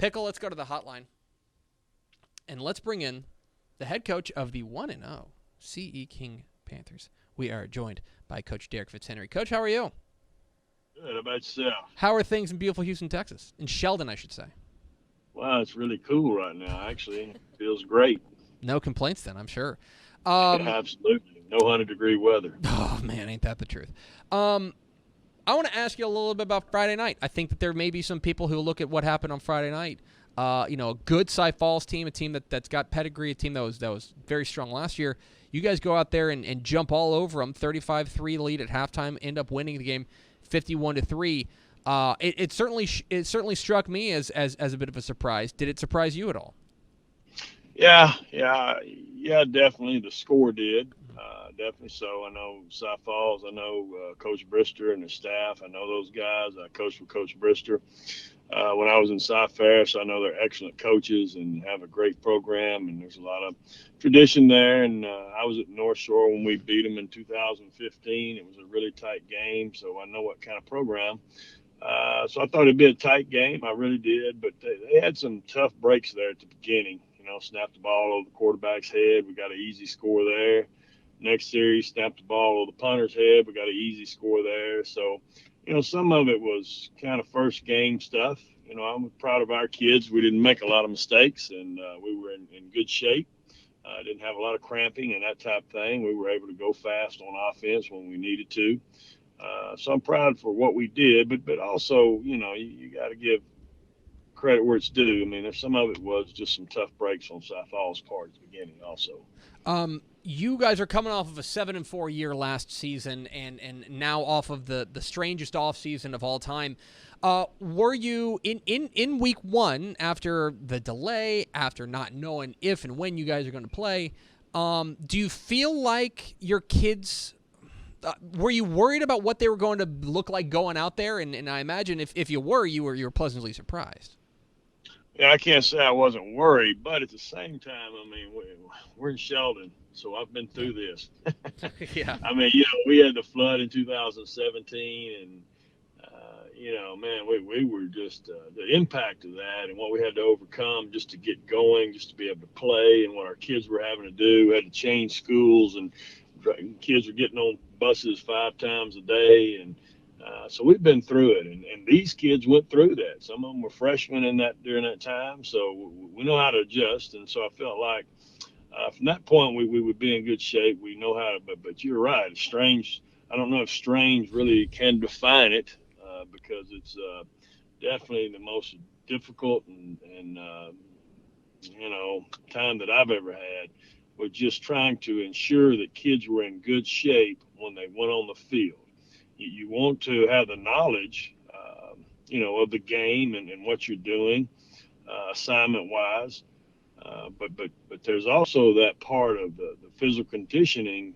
Pickle, let's go to the hotline. And let's bring in the head coach of the 1-0 CE King Panthers. We are joined by Coach Derek Fitzhenry. Coach, how are you? Good. How about yourself? How are things in beautiful Houston, Texas? In Sheldon, I should say. Wow, it's really cool right now, actually. Feels great. No complaints then, I'm sure. Um, Absolutely. No 100-degree weather. oh, man, ain't that the truth. I want to ask you a little bit about Friday night. I think that there may be some people who look at what happened on Friday night. A good Cypress Falls team, a team that's got pedigree, a team that was very strong last year. You guys go out there and jump all over them, 35-3 lead at halftime, end up winning the game 51-3. It certainly struck me as a bit of a surprise. Did it surprise you at all? Yeah, definitely. The score did. Definitely so. I know Cypress Falls. I know Coach Brister and the staff. I know those guys. I coached with Coach Brister when I was in Cypress. I know they're excellent coaches and have a great program, and there's a lot of tradition there. And I was at North Shore when we beat them in 2015. It was a really tight game, so I know what kind of program. So I thought it'd be a tight game. I really did, but they had some tough breaks there at the beginning. Snapped the ball over the quarterback's head. We got an easy score there. Next series, snapped the ball over the punter's head. We got an easy score there. So, some of it was kind of first game stuff. I'm proud of our kids. We didn't make a lot of mistakes, and we were in good shape. Didn't have a lot of cramping and that type of thing. We were able to go fast on offense when we needed to. So I'm proud for what we did, but also, you got to give credit where it's due. I mean, some of it was just some tough breaks on Cypress Falls' part at the beginning also. You guys are coming off of a 7-4 year last season and now off of the strangest off season of all time. Were you in week one, after the delay, after not knowing if and when you guys are going to play, do you feel like your kids were you worried about what they were going to look like going out there? And I imagine if you were pleasantly surprised. Yeah, I can't say I wasn't worried, but at the same time, I mean, we're in Sheldon, so I've been through this. Yeah. I mean, we had the flood in 2017, and man, we were just the impact of that and what we had to overcome just to get going, just to be able to play, and what our kids were having to do. We had to change schools, and kids were getting on buses 5 times a day, and so we've been through it, and these kids went through that. Some of them were freshmen during that time, so we know how to adjust. And so I felt like from that point we would be in good shape. We know how to, but you're right. It's strange. I don't know if strange really can define it because it's definitely the most difficult and time that I've ever had. Was just trying to ensure that kids were in good shape when they went on the field. You want to have the knowledge, of the game and what you're doing, assignment-wise. But there's also that part of the physical conditioning.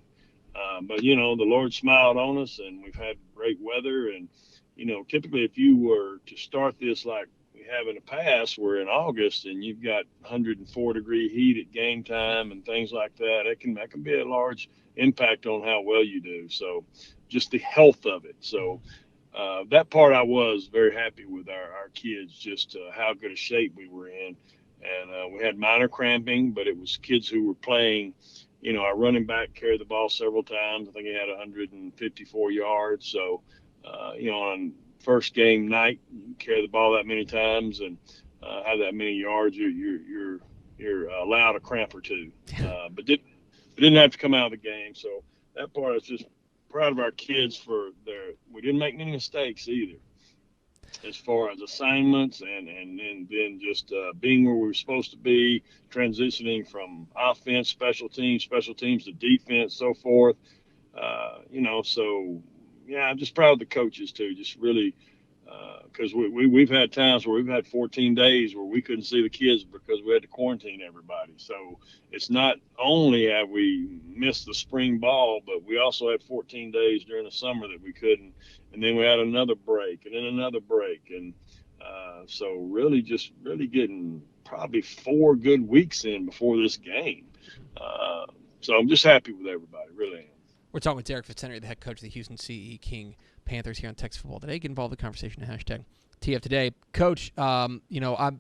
But the Lord smiled on us, and we've had great weather. And typically, if you were to start this like we have in the past, we're in August, and you've got 104-degree heat at game time and things like that. That can be a large impact on how well you do. So just the health of it. So that part I was very happy with our kids, just how good a shape we were in. And we had minor cramping, but it was kids who were playing. Our running back carried the ball several times. I think he had 154 yards. So, on first game night, you carry the ball that many times and have that many yards, you're allowed a cramp or two. But didn't have to come out of the game. So that part I was just proud of our kids we didn't make many mistakes either as far as assignments and then just being where we were supposed to be, transitioning from offense, special teams to defense, so forth. So yeah, I'm just proud of the coaches too, just really because we've had times where we've had 14 days where we couldn't see the kids because we had to quarantine everybody. So it's not only have we missed the spring ball, but we also had 14 days during the summer that we couldn't. And then we had another break and then another break. And so really getting probably 4 good weeks in before this game. So I'm just happy with everybody, really am. We're talking with Derek Fitzhenry, the head coach of the Houston CE King Panthers here on Texas Football Today. Get involved in the conversation at hashtag TF Today. Coach, I'm a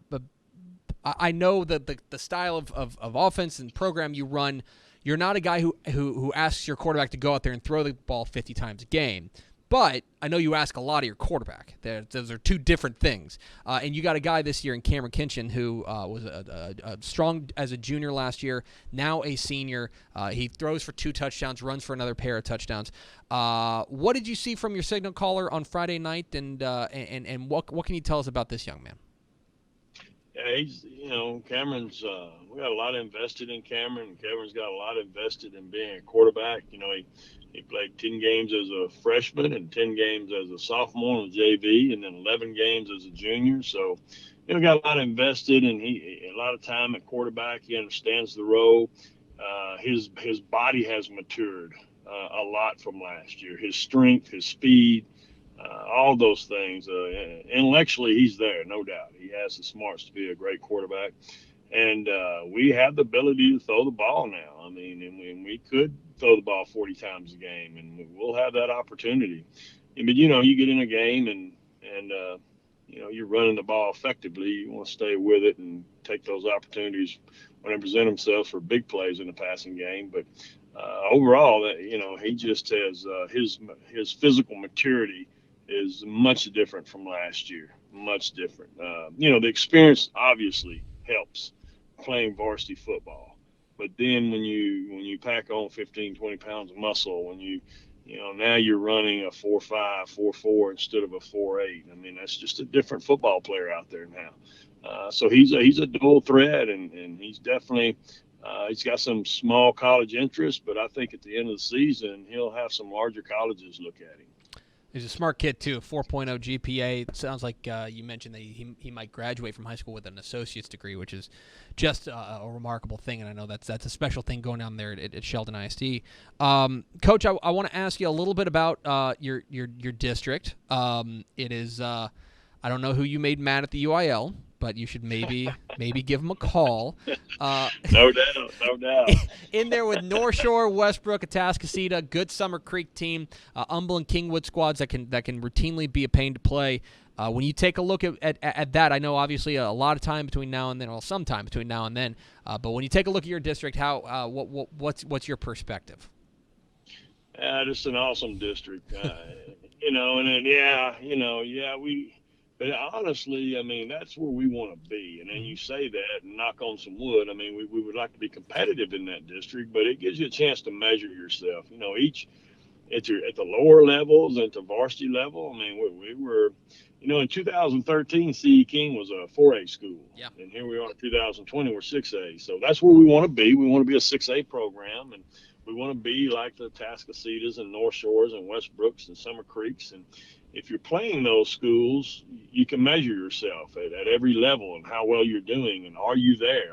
I know that the style of offense and program you run, you're not a guy who asks your quarterback to go out there and throw the ball 50 times a game. But I know you ask a lot of your quarterback. Those are two different things. And you got a guy this year in Cameron Kinchin who was a strong as a junior last year, now a senior. He throws for 2 touchdowns, runs for another pair of touchdowns. What did you see from your signal caller on Friday night, and what can you tell us about this young man? Yeah, Cameron's, we got a lot invested in Cameron. Cameron's got a lot invested in being a quarterback. He played 10 games as a freshman and 10 games as a sophomore on the JV, and then 11 games as a junior. So, got a lot invested, and he a lot of time at quarterback. He understands the role. His body has matured a lot from last year. His strength, his speed, all those things. Intellectually, he's there, no doubt. He has the smarts to be a great quarterback. And we have the ability to throw the ball now. I mean, and we could throw the ball 40 times a game, and we'll have that opportunity. But, you get in a game and you're running the ball effectively. You want to stay with it and take those opportunities when they present themselves for big plays in the passing game. But overall, he just has his physical maturity is much different from last year, much different. The experience obviously helps playing varsity football, but then when you pack on 15, 20 pounds of muscle, when now you're running a 4.5, 4.4 instead of a 4.8. I mean, that's just a different football player out there now. So he's a dual threat, and he's definitely he's got some small college interest, but I think at the end of the season he'll have some larger colleges look at him. He's a smart kid, too, 4.0 GPA. It sounds like you mentioned that he might graduate from high school with an associate's degree, which is just a remarkable thing, and I know that's a special thing going on there at Sheldon ISD. Coach, I want to ask you a little bit about your district. It is I don't know who you made mad at the UIL, but you should maybe give them a call. No doubt. In there with North Shore, Westbrook, Atascocita, good Summer Creek team, Humble and Kingwood squads that can routinely be a pain to play. When you take a look at that, I know obviously a lot of time between now and then, or some time between now and then. But when you take a look at your district, what's your perspective? Just an awesome district, But honestly, I mean, that's where we want to be. And then you say that and knock on some wood. I mean, we would like to be competitive in that district, but it gives you a chance to measure yourself. Each at the lower levels, at the varsity level. I mean, we were, in 2013, CE King was a 4A school. Yeah. And here we are in 2020, we're 6A. So that's where we want to be. We want to be a 6A program, and we want to be like the Atascocitas and North Shores and Westbrooks and Summer Creeks. And if you're playing those schools, you can measure yourself at every level and how well you're doing. And are you there?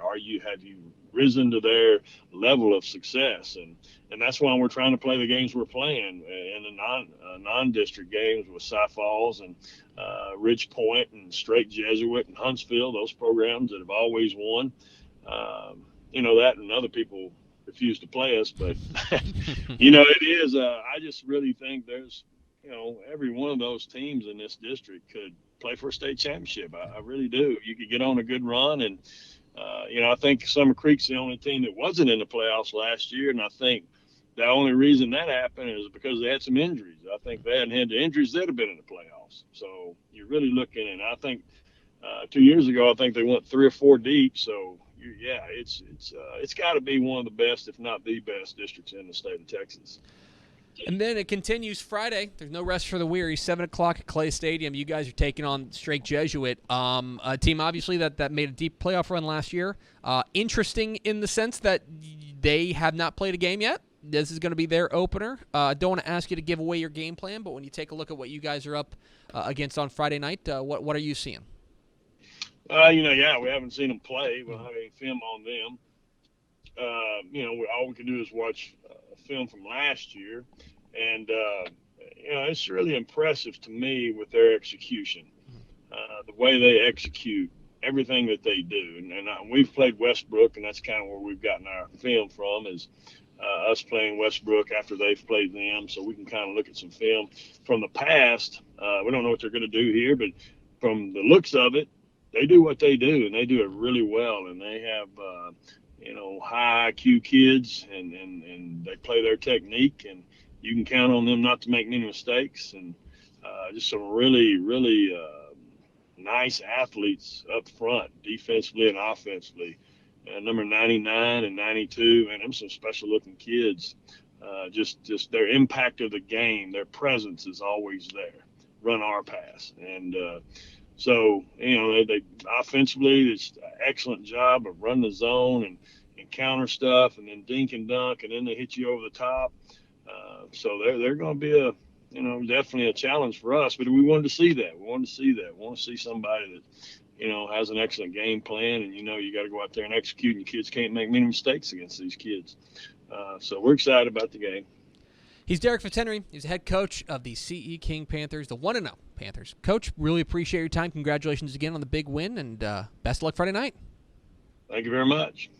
Have you risen to their level of success? And that's why we're trying to play the games we're playing in the non-district games with Cypress Falls and Ridge Point and Straight Jesuit and Huntsville, those programs that have always won. That and other people refuse to play us, but it is. I just really think there's, every one of those teams in this district could play for a state championship. I really do. You could get on a good run, and I think Summer Creek's the only team that wasn't in the playoffs last year, and I think the only reason that happened is because they had some injuries. I think if they hadn't had the injuries, they'd have been in the playoffs. So you're really looking, and I think 2 years ago, I think they went 3 or 4 deep. So it's got to be one of the best, if not the best, districts in the state of Texas. And then it continues Friday. There's no rest for the weary. 7 o'clock at Clay Stadium. You guys are taking on Straight Jesuit, a team obviously that made a deep playoff run last year. Interesting in the sense that they have not played a game yet. This is going to be their opener. Don't want to ask you to give away your game plan, but when you take a look at what you guys are up against on Friday night, what are you seeing? We haven't seen them play. We don't have any film on them. All we can do is watch a film from last year, and it's really impressive to me with their execution, the way they execute everything that they do. And we've played Westbrook, and that's kind of where we've gotten our film from, is us playing Westbrook after they've played them, so we can kind of look at some film from the past. We don't know what they're going to do here, but from the looks of it, they do what they do, and they do it really well. And they have high IQ kids, and they play their technique, and you can count on them not to make many mistakes. And just some really, really nice athletes up front, defensively and offensively. Number 99 and 92, and them some special looking kids. Just their impact of the game, their presence is always there. Run our pass, and so they offensively, it's an excellent job of running the zone and counter stuff, and then dink and dunk, and then they hit you over the top. So they're going to be definitely a challenge for us. But we wanted to see that. We want to see somebody that has an excellent game plan, and you got to go out there and execute. And kids can't make many mistakes against these kids. So we're excited about the game. He's Derek Fitzhenry. He's the head coach of the CE King Panthers, the 1-0 Panthers. Coach, really appreciate your time. Congratulations again on the big win, and best of luck Friday night. Thank you very much.